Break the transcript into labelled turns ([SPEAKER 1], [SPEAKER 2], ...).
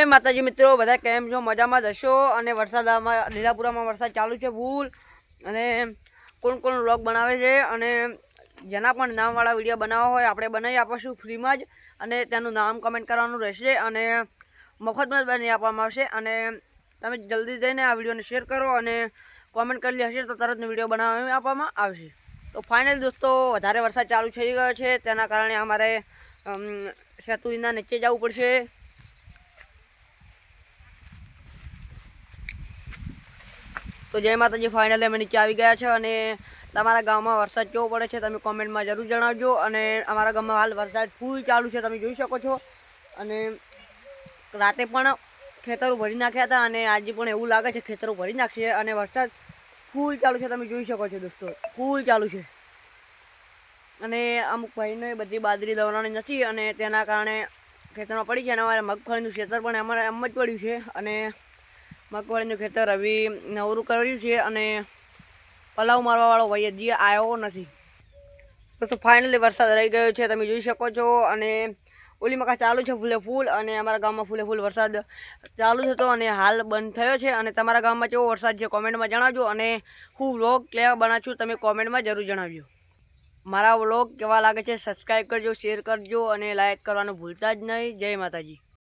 [SPEAKER 1] માતાજી મિત્રો બધા કેમ છો? મજામાં જ હશો. અને વરસાદમાં લીલાપુરામાં વરસાદ ચાલુ છે ફૂલ. અને કોણ કોણ વ્લોગ બનાવે છે અને જેના પણ નામવાળા વિડીયો બનાવવા હોય આપણે બનાવી આપીશું ફ્રીમાં જ. અને તેનું નામ કમેન્ટ કરવાનું રહેશે અને મફતમાં જ બનાવી આપવામાં આવશે. અને તમે જલ્દી જઈને આ વિડીયોને શેર કરો અને કોમેન્ટ કરેલી હશે તો તરત વિડીયો બનાવી આપવામાં આવશે. તો ફાઇનલ દોસ્તો વધારે વરસાદ ચાલુ થઈ ગયો છે, તેના કારણે અમારે સેતુરીના નીચે જવું પડશે. તો જય માતાજી, ફાઇનલી અમે નીચે આવી ગયા છે. અને તમારા ગામમાં વરસાદ કેવો પડે છે તમે કોમેન્ટમાં જરૂર જણાવજો. અને અમારા ગામમાં હાલ વરસાદ ફૂલ ચાલુ છે, તમે જોઈ શકો છો. અને રાતે પણ ખેતરો ભરી નાખ્યા હતા અને આજે પણ એવું લાગે છે ખેતરો ભરી નાખશે. અને વરસાદ ફૂલ ચાલુ છે, તમે જોઈ શકો છો દોસ્તો, ફૂલ ચાલુ છે. અને અમુક ભાઈને બધી બાજરી દવરાણી નથી અને તેના કારણે ખેતરમાં પડી છે. અને અમારે મગફળીનું ખેતર પણ અમારે એમ જ પડ્યું છે. અને મગફળીનું ખેતર હવે નવરું કર્યું છે અને પલાવ મારવાવાળો ભાઈ હજી આવ્યો નથી. તો ફાઇનલી વરસાદ રહી ગયો છે, તમે જોઈ શકો છો. અને ઓલી મકા ચાલુ છે ફૂલે ફૂલ. અને અમારા ગામમાં ફૂલે ફૂલ વરસાદ ચાલુ થતો અને હાલ બંધ થયો છે. અને તમારા ગામમાં કેવો વરસાદ છે કોમેન્ટમાં જણાવજો. અને હું વ્લોગ કેવા બનાવું તમે કોમેન્ટમાં જરૂર જણાવજો. મારા વ્લોગ કેવા લાગે છે સબસ્ક્રાઈબ કરજો, શેર કરજો અને લાઈક કરવાનું ભૂલતા જ નહીં. જય માતાજી.